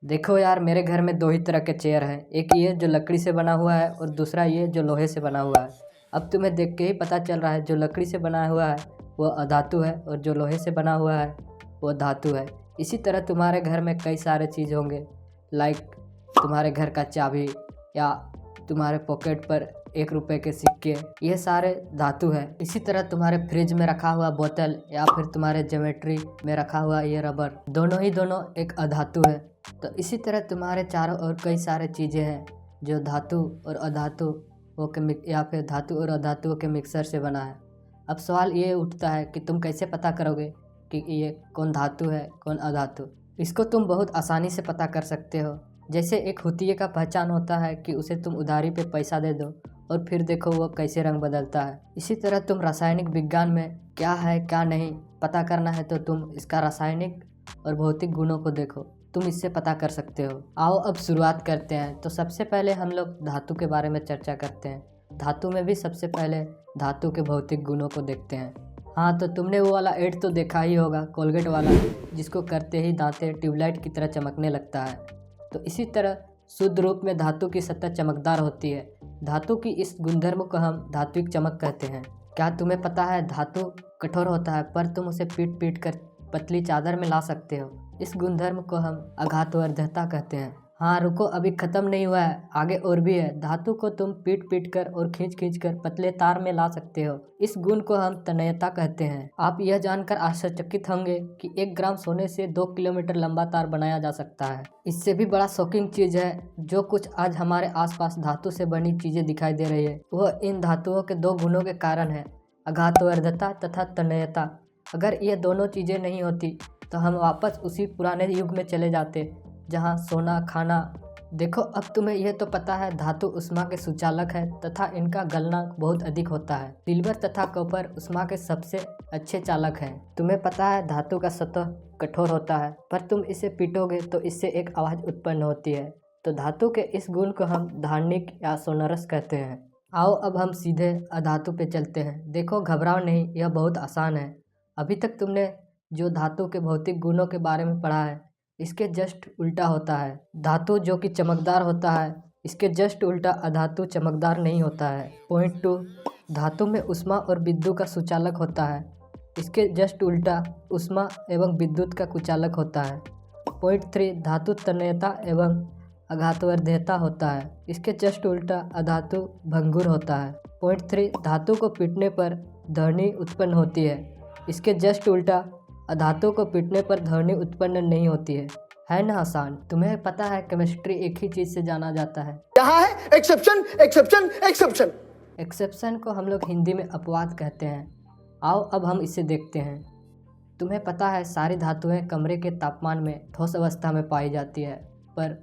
देखो यार, मेरे घर में दो ही तरह के चेयर हैं। एक ये जो लकड़ी से बना हुआ है और दूसरा ये जो लोहे से बना हुआ है। अब तुम्हें देख के ही पता चल रहा है, जो लकड़ी से बना हुआ है वो अधातु है और जो लोहे से बना हुआ है वो धातु है। इसी तरह तुम्हारे घर में कई सारे चीज़ होंगे, लाइक तुम्हारे घर का चाबी या तुम्हारे पॉकेट पर 1 रुपए के सिक्के, ये सारे धातु है। इसी तरह तुम्हारे फ्रिज में रखा हुआ बोतल या फिर तुम्हारे ज्योमेट्री में रखा हुआ ये रबर, दोनों एक अधातु है। तो इसी तरह तुम्हारे चारों ओर कई सारे चीज़ें हैं जो धातु और अधातु या फिर धातु और अधातुओं के मिक्सर से बना है। अब सवाल ये उठता है कि तुम कैसे पता करोगे कि ये कौन धातु है कौन अधातु। इसको तुम बहुत आसानी से पता कर सकते हो। जैसे एक हुतिये का पहचान होता है कि उसे तुम उधारी पे पैसा दे दो और फिर देखो वो कैसे रंग बदलता है। इसी तरह तुम रासायनिक विज्ञान में क्या है क्या नहीं पता करना है तो तुम इसका रासायनिक और भौतिक गुणों को देखो, तुम इससे पता कर सकते हो। आओ अब शुरुआत करते हैं। तो सबसे पहले हम लोग धातु के बारे में चर्चा करते हैं। धातु में भी सबसे पहले धातु के भौतिक गुणों को देखते हैं। हाँ, तो तुमने वो वाला एड तो देखा ही होगा, कोलगेट वाला, जिसको करते ही दांतें ट्यूबलाइट की तरह चमकने लगता है। तो इसी तरह शुद्ध रूप में धातु की सतह चमकदार होती है। धातु की इस गुणधर्म को हम धात्विक चमक कहते हैं। क्या तुम्हें पता है धातु कठोर होता है पर तुम उसे पीट पीट कर पतली चादर में ला सकते हो। इस गुणधर्म को हम आघातवर्धकता कहते हैं। हाँ रुको, अभी ख़त्म नहीं हुआ है, आगे और भी है। धातु को तुम पीट पीट कर और खींच खींच कर पतले तार में ला सकते हो। इस गुण को हम तन्यता कहते हैं। आप यह जानकर आश्चर्यचकित होंगे कि 1 ग्राम सोने से 2 किलोमीटर लंबा तार बनाया जा सकता है। इससे भी बड़ा शॉकिंग चीज़ है, जो कुछ आज हमारे आसपास धातु से बनी चीज़ें दिखाई दे रही है वह इन धातुओं के 2 गुणों के कारण है, आघातवर्धकता तथा तन्यता। अगर ये दोनों चीज़ें नहीं होती तो हम वापस उसी पुराने युग में चले जाते जहाँ सोना खाना। देखो, अब तुम्हें यह तो पता है धातु ऊष्मा के सुचालक है तथा इनका गलनांक बहुत अधिक होता है। सिल्वर तथा कॉपर ऊष्मा के सबसे अच्छे चालक हैं। तुम्हें पता है धातु का सतह कठोर होता है पर तुम इसे पीटोगे तो इससे एक आवाज़ उत्पन्न होती है। तो धातु के इस गुण को हम धार्निक या सोनरस कहते हैं। आओ अब हम सीधे अधातु पे चलते हैं। देखो, घबराओ नहीं, यह बहुत आसान है। अभी तक तुमने जो धातु के भौतिक गुणों के बारे में पढ़ा है इसके जस्ट उल्टा होता है। धातु जो कि चमकदार होता है, इसके जस्ट उल्टा अधातु चमकदार नहीं होता है। पॉइंट 2, धातु में ऊष्मा और विद्युत का सुचालक होता है, इसके जस्ट उल्टा ऊष्मा एवं विद्युत का कुचालक होता है। पॉइंट 3, धातु तन्यता एवं आघातवर्धकता होता है, इसके जस्ट उल्टा अधातु भंगुर होता है। पॉइंट 3, धातु को पीटने पर ध्वनि उत्पन्न होती है, इसके जस्ट उल्टा अधातु को पीटने पर ध्वनि उत्पन्न नहीं होती है ना आसान। तुम्हें पता है केमिस्ट्री एक ही चीज़ से जाना जाता है। यहाँ है एक्सेप्शन एक्सेप्शन एक्सेप्शन। एक्सेप्शन को हम लोग हिंदी में अपवाद कहते हैं। आओ अब हम इसे देखते हैं। तुम्हें पता है सारी धातुएं कमरे के तापमान में ठोस अवस्था में पाई जाती है, पर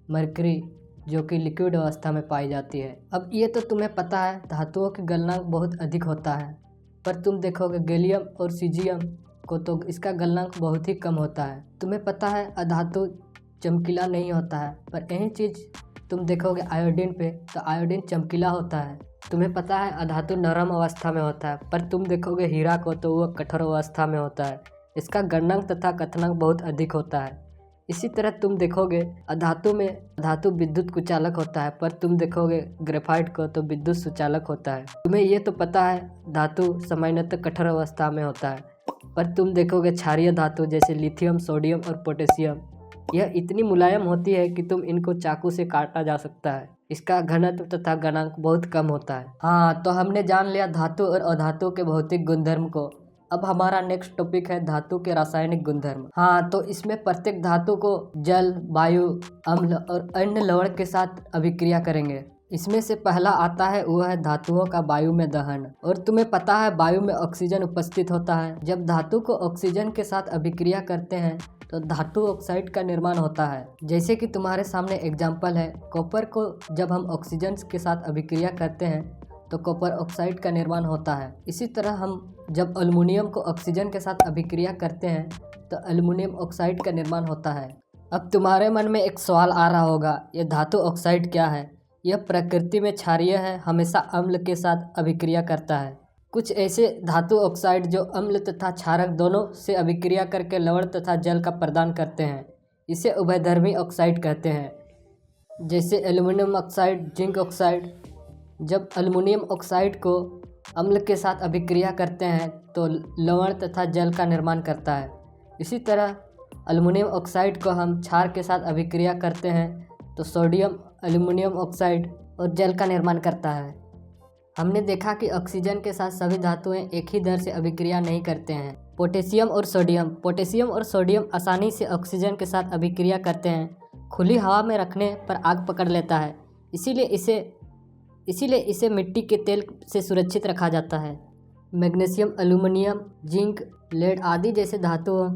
मरकरी जो कि लिक्विड अवस्था में पाई जाती है। अब ये तो तुम्हें पता है धातुओं की गलनांक बहुत अधिक होता है, पर तुम देखोगे गैलियम और सीजियम को तो इसका गलनांक बहुत ही कम होता है। तुम्हें पता है अधातु चमकीला नहीं होता है, पर यही चीज़ तुम देखोगे आयोडीन पे, तो आयोडीन चमकीला होता है। तुम्हें पता है अधातु नरम अवस्था में होता है, पर तुम देखोगे हीरा को तो वह कठोर अवस्था में होता है, इसका गलनांक तथा कथनांक बहुत अधिक होता है। इसी तरह तुम देखोगे अधातु में धातु विद्युत कुचालक होता है, पर तुम देखोगे ग्रेफाइट को तो विद्युत सुचालक होता है। तुम्हें ये तो पता है धातु सामान्यतः कठोर अवस्था में होता है, पर तुम देखोगे क्षारीय धातु जैसे लिथियम, सोडियम और पोटेशियम, यह इतनी मुलायम होती है कि तुम इनको चाकू से काटा जा सकता है। इसका घनत्व तथा गलनांक बहुत कम होता है। हाँ, तो हमने जान लिया धातु और अधातु के भौतिक गुणधर्म को। अब हमारा नेक्स्ट टॉपिक है धातु के रासायनिक गुणधर्म। हाँ, तो इसमें प्रत्येक धातु को जल, वायु, अम्ल और अन्य लवण के साथ अभिक्रिया करेंगे। इसमें से पहला आता है वह है धातुओं का वायु में दहन। और तुम्हें पता है वायु में ऑक्सीजन उपस्थित होता है। जब धातु को ऑक्सीजन के साथ अभिक्रिया करते हैं तो धातु ऑक्साइड का निर्माण होता है। जैसे कि तुम्हारे सामने एग्जाम्पल है, कॉपर को जब हम ऑक्सीजन के साथ अभिक्रिया करते हैं तो कॉपर ऑक्साइड का निर्माण होता है। इसी तरह हम जब एल्युमिनियम को ऑक्सीजन के साथ अभिक्रिया करते हैं तो एल्युमिनियम ऑक्साइड का निर्माण होता है। अब तुम्हारे मन में एक सवाल आ रहा होगा, यह धातु ऑक्साइड क्या है? यह प्रकृति में क्षारीय है, हमेशा अम्ल के साथ अभिक्रिया करता है। कुछ ऐसे धातु ऑक्साइड जो अम्ल तथा क्षारक दोनों से अभिक्रिया करके लवण तथा जल का प्रदान करते हैं। इसे उभयधर्मी ऑक्साइड कहते हैं, जैसे एल्युमिनियम ऑक्साइड, जिंक ऑक्साइड। जब एल्युमिनियम ऑक्साइड को अम्ल के साथ अभिक्रिया करते हैं तो लवण तथा जल का निर्माण करता है। इसी तरह एल्युमिनियम ऑक्साइड को हम क्षार के साथ अभिक्रिया करते हैं तो सोडियम एल्युमिनियम ऑक्साइड और जल का निर्माण करता है। हमने देखा कि ऑक्सीजन के साथ सभी धातुएं एक ही दर से अभिक्रिया नहीं करते हैं। पोटेशियम और सोडियम आसानी से ऑक्सीजन के साथ अभिक्रिया करते हैं। खुली हवा में रखने पर आग पकड़ लेता है, इसीलिए इसे मिट्टी के तेल से सुरक्षित रखा जाता है। मैग्नीशियम, एल्युमिनियम, जिंक, लेड आदि जैसे धातुओं।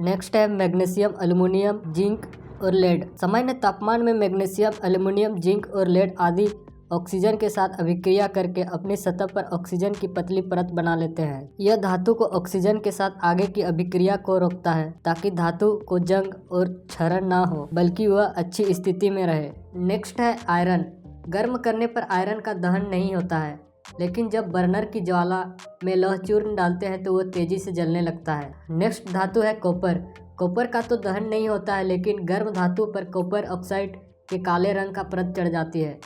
नेक्स्ट है मैग्नीशियम, एल्युमिनियम, जिंक और लेड। सामान्य तापमान में मैग्नीशियम, एल्युमिनियम, जिंक और लेड आदि ऑक्सीजन के साथ अभिक्रिया करके अपनी सतह पर ऑक्सीजन की पतली परत बना लेते हैं। यह धातु को ऑक्सीजन के साथ आगे की अभिक्रिया को रोकता है ताकि धातु को जंग और क्षरण ना हो, बल्कि वह अच्छी स्थिति में रहे। नेक्स्ट है आयरन। गर्म करने पर आयरन का दहन नहीं होता है, लेकिन जब बर्नर की ज्वाला में लौह चूर्ण डालते हैं तो वह तेजी से जलने लगता है। नेक्स्ट धातु है कॉपर। कॉपर का तो दहन नहीं होता है, लेकिन गर्म धातु पर कॉपर ऑक्साइड के काले रंग का परत चढ़ जाती है।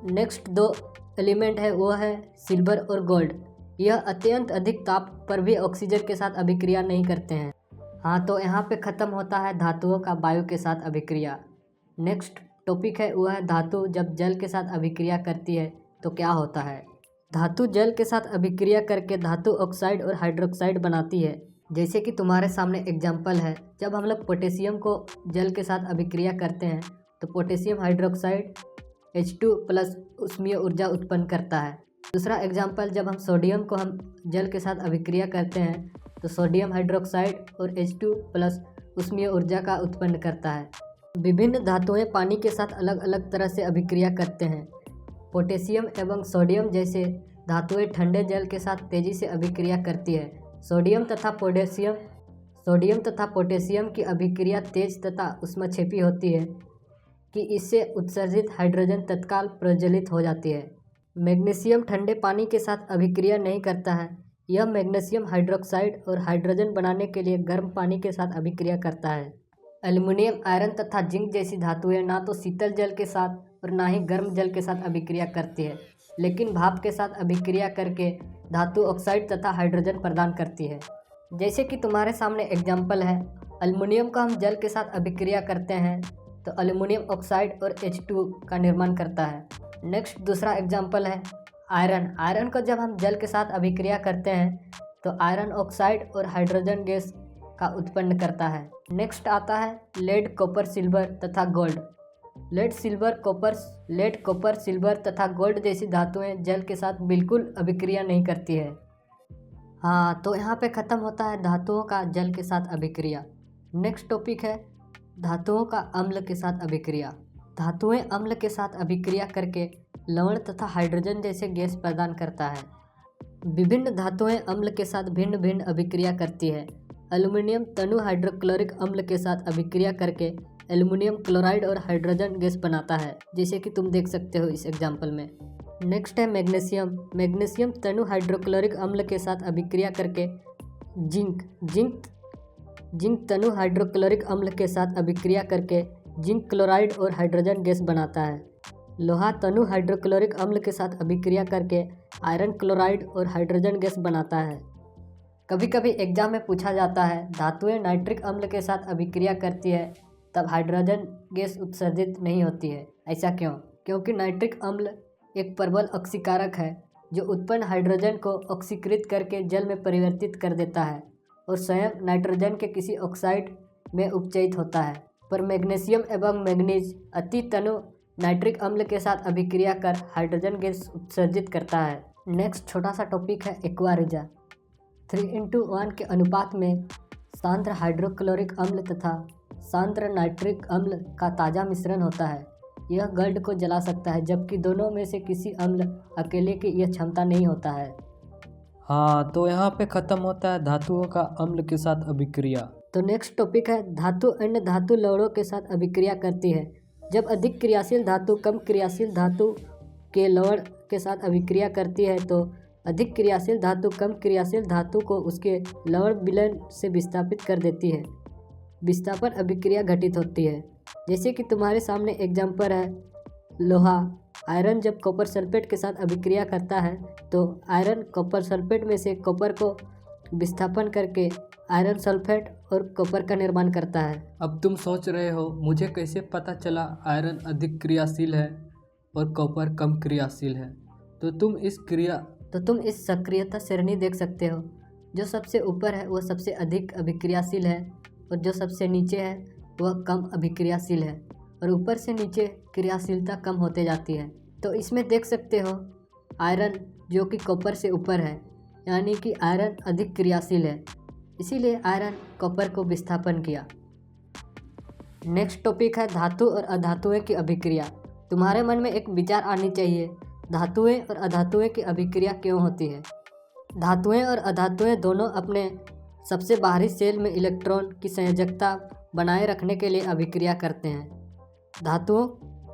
नेक्स्ट दो एलिमेंट है वो है सिल्वर और गोल्ड। यह अत्यंत अधिक ताप पर भी ऑक्सीजन के साथ अभिक्रिया नहीं करते हैं। हाँ, तो यहाँ पे ख़त्म होता है धातुओं का वायु के साथ अभिक्रिया। नेक्स्ट टॉपिक है वो है धातु जब जल के साथ अभिक्रिया करती है तो क्या होता है। धातु जल के साथ अभिक्रिया करके धातु ऑक्साइड और हाइड्रोक्साइड बनाती है। जैसे कि तुम्हारे सामने एग्जाम्पल है, जब हम लोग पोटेशियम को जल के साथ अभिक्रिया करते हैं तो पोटेशियम हाइड्रोक्साइड H2+ ऊष्मीय ऊर्जा उत्पन्न करता है। दूसरा एग्जाम्पल, जब हम सोडियम को हम जल के साथ अभिक्रिया करते हैं तो सोडियम हाइड्रोक्साइड और H2+ ऊष्मीय ऊर्जा का उत्पन्न करता है। विभिन्न धातुएं पानी के साथ अलग अलग तरह से अभिक्रिया करते हैं। पोटेशियम एवं सोडियम जैसे धातुएं ठंडे जल के साथ तेजी से अभिक्रिया करती है। सोडियम तथा पोटेशियम की अभिक्रिया तेज तथा ऊष्मक्षेपी होती है कि इससे उत्सर्जित हाइड्रोजन तत्काल प्रज्वलित हो जाती है। मैग्नीशियम ठंडे पानी के साथ अभिक्रिया नहीं करता है। यह मैग्नीशियम हाइड्रोक्साइड और हाइड्रोजन बनाने के लिए गर्म पानी के साथ अभिक्रिया करता है। एल्युमिनियम, आयरन तथा जिंक जैसी धातुएं ना तो शीतल जल के साथ और ना ही गर्म जल के साथ अभिक्रिया करती है, लेकिन भाप के साथ अभिक्रिया करके धातु ऑक्साइड तथा हाइड्रोजन प्रदान करती है। जैसे कि तुम्हारे सामने एग्जाम्पल है, एल्युमिनियम का हम जल के साथ अभिक्रिया करते हैं तो एल्युमिनियम ऑक्साइड और H2 का निर्माण करता है। नेक्स्ट दूसरा एग्जाम्पल है आयरन को जब हम जल के साथ अभिक्रिया करते हैं तो आयरन ऑक्साइड और हाइड्रोजन गैस का उत्पन्न करता है। नेक्स्ट आता है लेड, कॉपर, सिल्वर तथा गोल्ड। लेड, कॉपर, सिल्वर तथा गोल्ड जैसी धातुएं जल के साथ बिल्कुल अभिक्रिया नहीं करती है। हाँ, तो यहाँ पे ख़त्म होता है धातुओं का जल के साथ अभिक्रिया। नेक्स्ट टॉपिक है धातुओं का अम्ल के साथ अभिक्रिया। धातुएं अम्ल के साथ अभिक्रिया करके लवण तथा हाइड्रोजन जैसे गैस प्रदान करता है। विभिन्न धातुएं अम्ल के साथ भिन्न भिन्न अभिक्रिया करती है। एल्युमिनियम तनु हाइड्रोक्लोरिक अम्ल के साथ अभिक्रिया करके एल्युमिनियम क्लोराइड और हाइड्रोजन गैस बनाता है, जैसे कि तुम देख सकते हो इस एग्जाम्पल में। नेक्स्ट है मैग्नीशियम तनु हाइड्रोक्लोरिक अम्ल के साथ अभिक्रिया करके जिंक तनु हाइड्रोक्लोरिक अम्ल के साथ अभिक्रिया करके जिंक क्लोराइड और हाइड्रोजन गैस बनाता है। लोहा तनु हाइड्रोक्लोरिक अम्ल के साथ अभिक्रिया करके आयरन क्लोराइड और हाइड्रोजन गैस बनाता है। कभी कभी एग्जाम में पूछा जाता है धातुएं नाइट्रिक अम्ल के साथ अभिक्रिया करती है तब हाइड्रोजन गैस उत्सर्जित नहीं होती है, ऐसा क्यों? क्योंकि नाइट्रिक अम्ल एक प्रबल ऑक्सीकारक है जो उत्पन्न हाइड्रोजन को ऑक्सीकृत करके जल में परिवर्तित कर देता है और स्वयं नाइट्रोजन के किसी ऑक्साइड में उपचयित होता है। पर मैग्नीशियम एवं मैग्नीज अति तनु नाइट्रिक अम्ल के साथ अभिक्रिया कर हाइड्रोजन गैस उत्सर्जित करता है। नेक्स्ट छोटा सा टॉपिक है एक्वा ऊर्जा। 3:1 के अनुपात में सांद्र हाइड्रोक्लोरिक अम्ल तथा सांद्र नाइट्रिक अम्ल का ताज़ा मिश्रण होता है। यह गल्ड को जला सकता है, जबकि दोनों में से किसी अम्ल अकेले की यह क्षमता नहीं होता है। हाँ, तो यहाँ पे ख़त्म होता है धातुओं का अम्ल के साथ अभिक्रिया। तो नेक्स्ट टॉपिक है धातु अन्य धातु लवणों के साथ अभिक्रिया करती है। जब अधिक क्रियाशील धातु कम क्रियाशील धातु के लवण के साथ अभिक्रिया करती है तो अधिक क्रियाशील धातु कम क्रियाशील धातु को उसके लवण विलयन से विस्थापित कर देती है। विस्थापन अभिक्रिया घटित होती है। जैसे कि तुम्हारे सामने एग्जाम्पल है लोहा। आयरन जब कॉपर सल्फेट के साथ अभिक्रिया करता है तो आयरन कॉपर सल्फेट में से कॉपर को विस्थापन करके आयरन सल्फेट और कॉपर का निर्माण करता है। अब तुम सोच रहे हो मुझे कैसे पता चला आयरन अधिक क्रियाशील है और कॉपर कम क्रियाशील है। तो तुम इस सक्रियता श्रेणी देख सकते हो। जो सबसे ऊपर है वह सबसे अधिक अभिक्रियाशील है और जो सबसे नीचे है वह कम अभिक्रियाशील है, और ऊपर से नीचे क्रियाशीलता कम होते जाती है। तो इसमें देख सकते हो आयरन जो कि कॉपर से ऊपर है, यानी कि आयरन अधिक क्रियाशील है, इसीलिए आयरन कॉपर को विस्थापन किया। नेक्स्ट टॉपिक है धातु और अधातुएं की अभिक्रिया। तुम्हारे मन में एक विचार आनी चाहिए, धातुएं और अधातुएं की अभिक्रिया क्यों होती है। धातुएं और अधातुएं दोनों अपने सबसे बाहरी सेल में इलेक्ट्रॉन की संयोजकता बनाए रखने के लिए अभिक्रिया करते हैं। धातुओं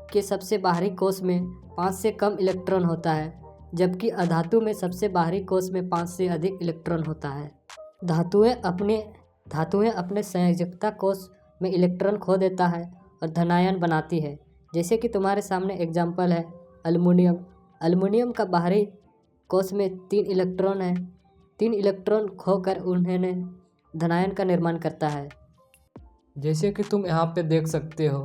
के सबसे बाहरी कोश में 5 से कम इलेक्ट्रॉन होता है, जबकि अधातु में सबसे बाहरी कोश में 5 से अधिक इलेक्ट्रॉन होता है। धातुएं अपने संयोजकता कोश में इलेक्ट्रॉन खो देता है और धनायन बनाती है। जैसे कि तुम्हारे सामने एग्जाम्पल है अल्युमिनियम का बाहरी कोश में 3 इलेक्ट्रॉन है। 3 इलेक्ट्रॉन खोकर उन्होंने धनायन का निर्माण करता है। जैसे कि तुम यहाँ पे देख सकते हो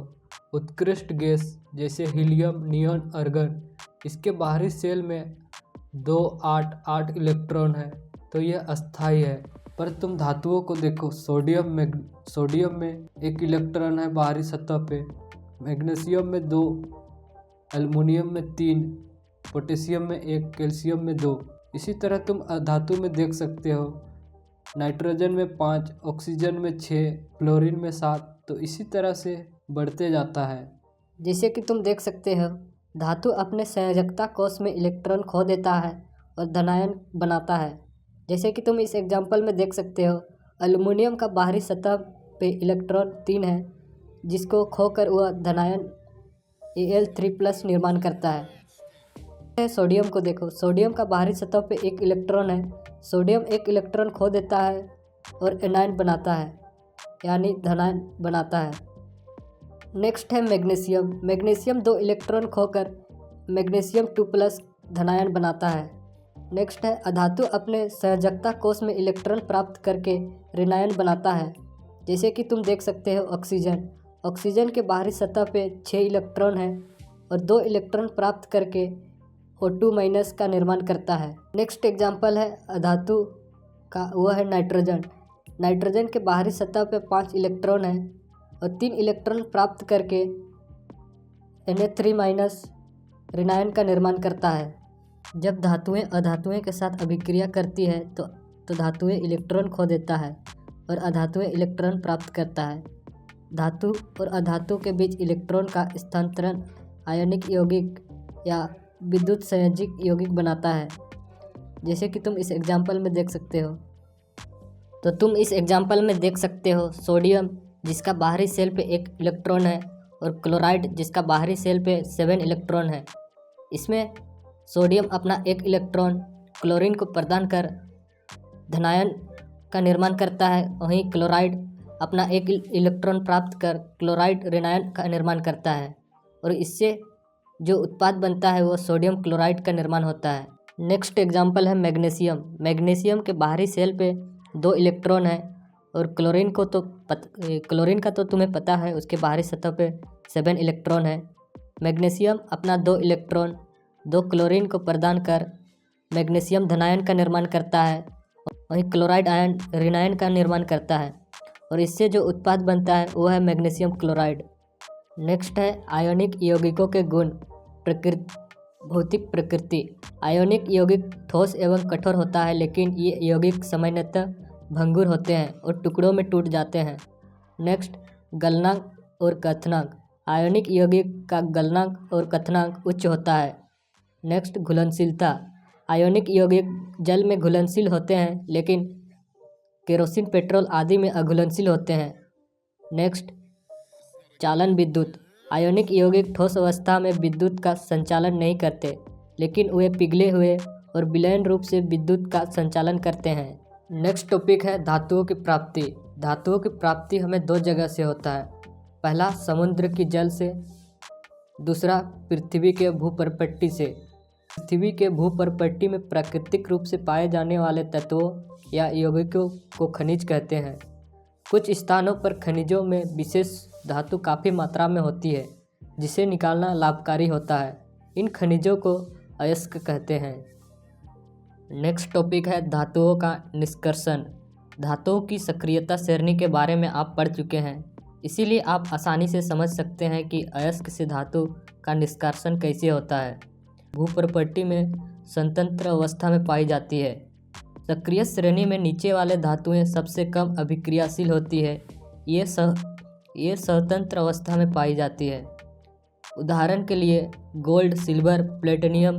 उत्कृष्ट गैस जैसे हीलियम, नियॉन, आर्गन, इसके बाहरी सेल में 2 8 8 इलेक्ट्रॉन है, तो यह अस्थायी है। पर तुम धातुओं को देखो, सोडियम में 1 इलेक्ट्रॉन है बाहरी सतह पे, मैग्नीशियम में 2, एल्युमिनियम में 3, पोटेशियम में 1, कैल्शियम में 2। इसी तरह तुम धातु में देख सकते हो नाइट्रोजन में 5, ऑक्सीजन में 6, फ्लोरीन में 7, तो इसी तरह से बढ़ते जाता है। जैसे कि तुम देख सकते हो धातु अपने संयोजकता कोश में इलेक्ट्रॉन खो देता है और धनायन बनाता है। जैसे कि तुम इस एग्जाम्पल में देख सकते हो एल्युमिनियम का बाहरी सतह पे इलेक्ट्रॉन 3 है, जिसको खोकर वह धनायन Al3+ निर्माण करता है। सोडियम को देखो, सोडियम का बाहरी सतह पे 1 इलेक्ट्रॉन है। सोडियम 1 इलेक्ट्रॉन खो देता है और एनायन बनाता है, यानी धनायन बनाता है। नेक्स्ट है मैग्नीशियम 2 इलेक्ट्रॉन खोकर मैग्नीशियम 2+ धनायन बनाता है। नेक्स्ट है अधातु अपने संयोजकता कोश में इलेक्ट्रॉन प्राप्त करके ऋणायन बनाता है। जैसे कि तुम देख सकते हो ऑक्सीजन के बाहरी सतह पे 6 इलेक्ट्रॉन है और 2 इलेक्ट्रॉन प्राप्त करके O2- का निर्माण करता है। नेक्स्ट एग्जाम्पल है अधातु का, वह है नाइट्रोजन के बाहरी सतह पे 5 इलेक्ट्रॉन है और 3 इलेक्ट्रॉन प्राप्त करके Na3- ऋणायन का निर्माण करता है। जब धातुएं अधातुएं के साथ अभिक्रिया करती है तो धातुएं इलेक्ट्रॉन खो देता है और अधातुएं इलेक्ट्रॉन प्राप्त करता है। धातु और अधातु के बीच इलेक्ट्रॉन का स्थानांतरण आयनिक यौगिक या विद्युत संयोजक यौगिक बनाता है। जैसे कि तुम इस एग्जाम्पल में देख सकते हो। तो तुम इस एग्जाम्पल में देख सकते हो सोडियम जिसका बाहरी सेल पे 1 इलेक्ट्रॉन है और क्लोराइड जिसका बाहरी सेल पे 7 इलेक्ट्रॉन है। इसमें सोडियम अपना 1 इलेक्ट्रॉन क्लोरीन को प्रदान कर धनायन का निर्माण करता है, वहीं क्लोराइड अपना 1 इलेक्ट्रॉन प्राप्त कर क्लोराइड ऋणायन का निर्माण करता है, और इससे जो उत्पाद बनता है वो सोडियम क्लोराइड का निर्माण होता है। नेक्स्ट एग्जाम्पल है मैग्नीशियम के बाहरी सेल पे 2 इलेक्ट्रॉन है और क्लोरीन का तो तुम्हें पता है, उसके बाहरी सतह पे 7 इलेक्ट्रॉन है। मैग्नीशियम अपना 2 इलेक्ट्रॉन 2 क्लोरीन को प्रदान कर मैग्नीशियम धनायन का निर्माण करता है, वहीं क्लोराइड आयन ऋणायन का निर्माण करता है, और इससे जो उत्पाद बनता है वो है मैग्नीशियम क्लोराइड। नेक्स्ट है आयोनिक यौगिकों के गुण भौतिक प्रकृति। आयोनिक यौगिक ठोस एवं कठोर होता है, लेकिन ये यौगिक सामान्यतः भंगुर होते हैं और टुकड़ों में टूट जाते हैं। नेक्स्ट गलनांक और क्वथनांक। आयोनिक यौगिक का गलनांक और क्वथनांक उच्च होता है। नेक्स्ट घुलनशीलता। आयोनिक यौगिक जल में घुलनशील होते हैं, लेकिन केरोसिन, पेट्रोल आदि में अघुलनशील होते हैं। नेक्स्ट चालन विद्युत। आयोनिक यौगिक ठोस अवस्था में विद्युत का संचालन नहीं करते, लेकिन वे पिघले हुए और विलयन रूप से विद्युत का संचालन करते हैं। नेक्स्ट टॉपिक है धातुओं की प्राप्ति। धातुओं की प्राप्ति हमें दो जगह से होता है। पहला समुद्र की जल से, दूसरा पृथ्वी के भूपर्पट्टी से। पृथ्वी के भूपर्पट्टी में प्राकृतिक रूप से पाए जाने वाले तत्वों या यौगिकों को खनिज कहते हैं। कुछ स्थानों पर खनिजों में विशेष धातु काफ़ी मात्रा में होती है, जिसे निकालना लाभकारी होता है। इन खनिजों को अयस्क कहते हैं। नेक्स्ट टॉपिक है धातुओं का निष्कर्षण। धातुओं की सक्रियता श्रेणी के बारे में आप पढ़ चुके हैं, इसीलिए आप आसानी से समझ सकते हैं कि अयस्क से धातु का निष्कर्षण कैसे होता है। भूपर्पट्टी में स्वतंत्र अवस्था में पाई जाती है। सक्रिय श्रेणी में नीचे वाले धातुएं सबसे कम अभिक्रियाशील होती है। ये स्वतंत्र अवस्था में पाई जाती है। उदाहरण के लिए गोल्ड, सिल्वर, प्लेटिनियम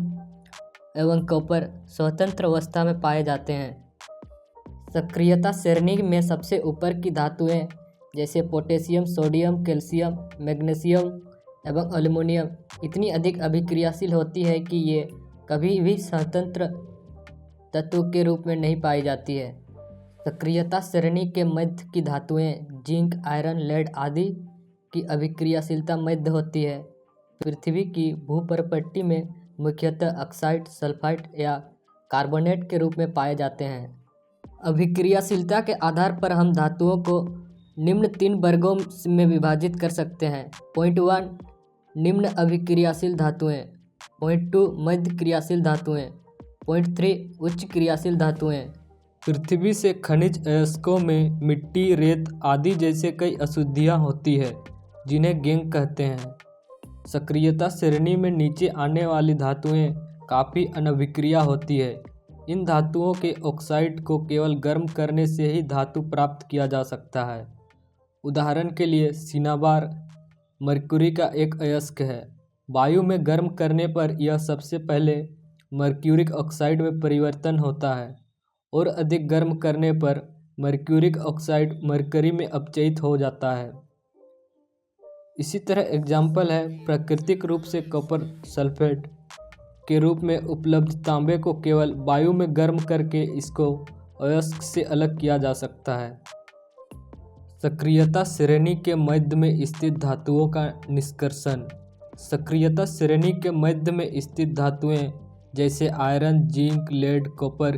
एवं कॉपर स्वतंत्र अवस्था में पाए जाते हैं। सक्रियता श्रेणी में सबसे ऊपर की धातुएं जैसे पोटेशियम, सोडियम, कैल्शियम, मैग्नीशियम एवं एल्युमिनियम इतनी अधिक अभिक्रियाशील होती है कि ये कभी भी स्वतंत्र तत्व के रूप में नहीं पाई जाती है। सक्रियता श्रेणी के मध्य की धातुएं जिंक, आयरन, लेड आदि की अभिक्रियाशीलता मध्य होती है। पृथ्वी की भूपर्पट्टी में मुख्यतः ऑक्साइड, सल्फाइड या कार्बोनेट के रूप में पाए जाते हैं। अभिक्रियाशीलता के आधार पर हम धातुओं को निम्न 3 वर्गों में विभाजित कर सकते हैं। पॉइंट 1 निम्न अभिक्रियाशील धातुएं, पॉइंट 2 मध्य क्रियाशील धातुएं, पॉइंट 3 उच्च क्रियाशील धातुएं। पृथ्वी से खनिज अयस्कों में मिट्टी, रेत आदि जैसे कई अशुद्धियाँ होती है, जिन्हें गैंग कहते हैं। सक्रियता श्रेणी में नीचे आने वाली धातुएं काफ़ी अनभिक्रिया होती है। इन धातुओं के ऑक्साइड को केवल गर्म करने से ही धातु प्राप्त किया जा सकता है। उदाहरण के लिए सिनाबार मरक्यूरी का एक अयस्क है। वायु में गर्म करने पर यह सबसे पहले मर्क्यूरिक ऑक्साइड में परिवर्तन होता है और अधिक गर्म करने पर मर्क्यूरिक ऑक्साइड मरकरी में अपचयित हो जाता है। इसी तरह एग्जाम्पल है प्राकृतिक रूप से कॉपर सल्फेट के रूप में उपलब्ध तांबे को केवल वायु में गर्म करके इसको अयस्क से अलग किया जा सकता है। सक्रियता श्रेणी के मध्य में स्थित धातुओं का निष्कर्षण। सक्रियता श्रेणी के मध्य में स्थित धातुएं जैसे आयरन, जिंक, लेड, कॉपर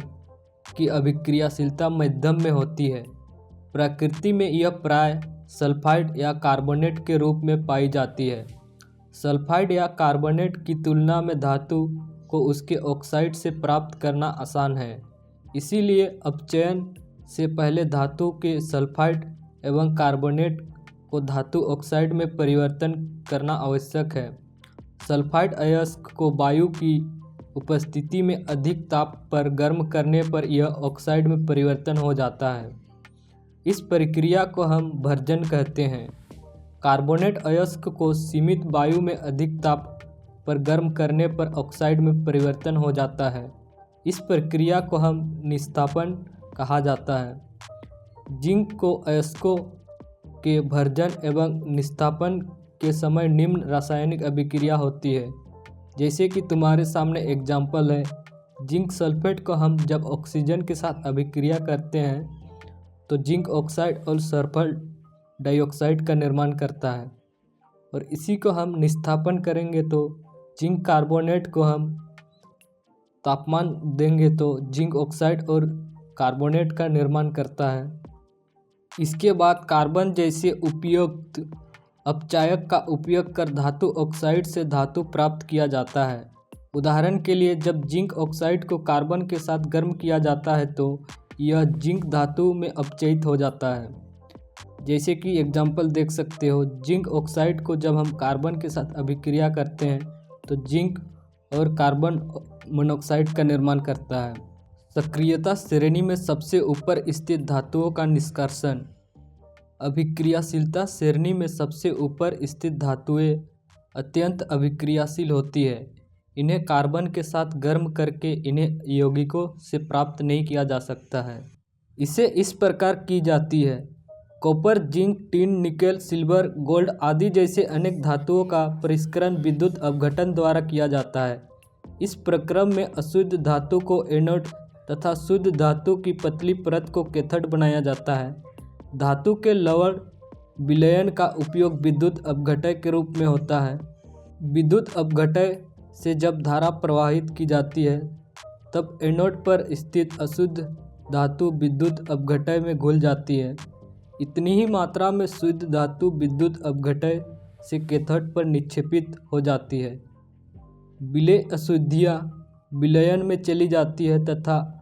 की अभिक्रियाशीलता मध्यम में होती है। प्रकृति में यह प्राय सल्फाइड या कार्बोनेट के रूप में पाई जाती है। सल्फाइड या कार्बोनेट की तुलना में धातु को उसके ऑक्साइड से प्राप्त करना आसान है, इसीलिए अपचयन से पहले धातु के सल्फाइड एवं कार्बोनेट को धातु ऑक्साइड में परिवर्तन करना आवश्यक है। सल्फाइड अयस्क को वायु की उपस्थिति में अधिक ताप पर गर्म करने पर यह ऑक्साइड में परिवर्तन हो जाता है। इस प्रक्रिया को हम भर्जन कहते हैं। कार्बोनेट अयस्क को सीमित वायु में अधिक ताप पर गर्म करने पर ऑक्साइड में परिवर्तन हो जाता है। इस प्रक्रिया को हम निस्तापन कहा जाता है। जिंक को अयस्कों के भर्जन एवं निस्तापन के समय निम्न रासायनिक अभिक्रिया होती है। जैसे कि तुम्हारे सामने एग्जाम्पल है, जिंक सल्फेट को हम जब ऑक्सीजन के साथ अभिक्रिया करते हैं तो जिंक ऑक्साइड और सल्फर डाइऑक्साइड का निर्माण करता है, और इसी को हम निस्तापन करेंगे तो जिंक कार्बोनेट को हम तापमान देंगे तो जिंक ऑक्साइड और कार्बोनेट का निर्माण करता है। इसके बाद कार्बन जैसे उपयुक्त अपचायक का उपयोग कर धातु ऑक्साइड से धातु प्राप्त किया जाता है। उदाहरण के लिए जब जिंक ऑक्साइड को कार्बन के साथ गर्म किया जाता है तो यह जिंक धातु में अपचयित हो जाता है। जैसे कि एग्जाम्पल देख सकते हो, जिंक ऑक्साइड को जब हम कार्बन के साथ अभिक्रिया करते हैं तो जिंक और कार्बन मोनोऑक्साइड का निर्माण करता है। सक्रियता श्रेणी में सबसे ऊपर स्थित धातुओं का निष्कर्षण। अभिक्रियाशीलता श्रेणी में सबसे ऊपर स्थित धातुएं अत्यंत अभिक्रियाशील होती है। इन्हें कार्बन के साथ गर्म करके इन्हें यौगिकों से प्राप्त नहीं किया जा सकता है। इसे इस प्रकार की जाती है। Copper, zinc, tin, nickel, silver, gold आदि जैसे अनेक धातुओं का परिष्करण विद्युत अपघटन द्वारा किया जाता है। इस प्रक्रम में अशुद्ध धातु को एनोड तथा शुद्ध धातु की पतली परत को कैथोड बनाया जाता है। धातु के लवण विलयन का उपयोग विद्युत अपघटय के रूप में होता है। विद्युत अपघटय से जब धारा प्रवाहित की जाती है तब एनोड पर स्थित अशुद्ध धातु विद्युत अपघटय में घुल जाती है। इतनी ही मात्रा में शुद्ध धातु विद्युत अपघटय से कैथोड पर निक्षेपित हो जाती है। विलेय अशुद्धियाँ विलयन में चली जाती है तथा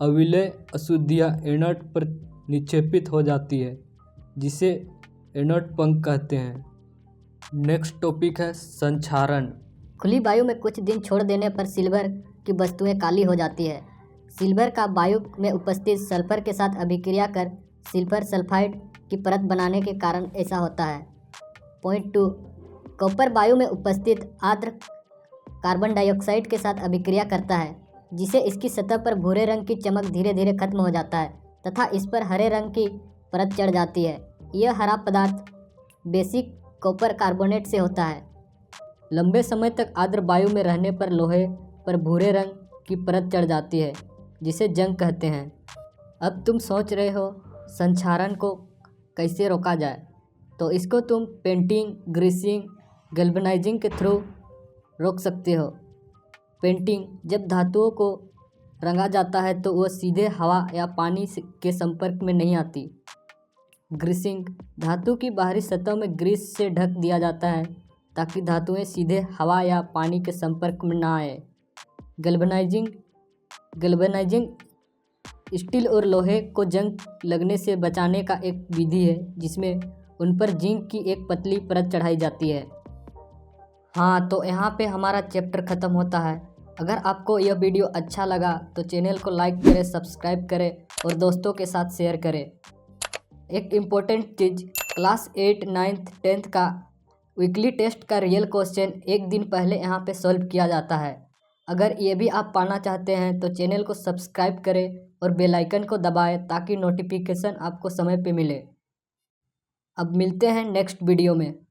अविलेय अशुद्धियाँ एनोड पर निक्षेपित हो जाती है, जिसे एनोड पंख कहते हैं। नेक्स्ट टॉपिक है संक्षारण। खुली वायु में कुछ दिन छोड़ देने पर सिल्वर की वस्तुएं काली हो जाती है। सिल्वर का वायु में उपस्थित सल्फर के साथ अभिक्रिया कर सिल्वर सल्फाइड की परत बनाने के कारण ऐसा होता है। पॉइंट 2, कॉपर वायु में उपस्थित आर्द्र कार्बन डाइऑक्साइड के साथ अभिक्रिया करता है, जिसे इसकी सतह पर भूरे रंग की चमक धीरे धीरे खत्म हो जाता है तथा इस पर हरे रंग की परत चढ़ जाती है। यह हरा पदार्थ बेसिक कॉपर कार्बोनेट से होता है। लंबे समय तक आर्द्र वायु में रहने पर लोहे पर भूरे रंग की परत चढ़ जाती है, जिसे जंग कहते हैं। अब तुम सोच रहे हो संक्षारण को कैसे रोका जाए, तो इसको तुम पेंटिंग, ग्रीसिंग, गैल्वेनाइजिंग के थ्रू रोक सकते हो। पेंटिंग, जब धातुओं को रंगा जाता है तो वह सीधे हवा या पानी के संपर्क में नहीं आती। ग्रीसिंग, धातु की बाहरी सतह में ग्रीस से ढक दिया जाता है ताकि धातुएं सीधे हवा या पानी के संपर्क में ना आए। गैल्वेनाइजिंग, स्टील और लोहे को जंग लगने से बचाने का एक विधि है जिसमें उन पर जिंक की एक पतली परत चढ़ाई जाती है। हाँ, तो यहाँ पे हमारा चैप्टर ख़त्म होता है। अगर आपको यह वीडियो अच्छा लगा तो चैनल को लाइक करें, सब्सक्राइब करें और दोस्तों के साथ शेयर करें। एक इम्पोर्टेंट चीज़, क्लास 8, 9th, 10th का वीकली टेस्ट का रियल क्वेश्चन एक दिन पहले यहाँ पे सॉल्व किया जाता है। अगर ये भी आप पाना चाहते हैं तो चैनल को सब्सक्राइब करें और बेल आइकन को दबाएं ताकि नोटिफिकेशन आपको समय पे मिले। अब मिलते हैं नेक्स्ट वीडियो में।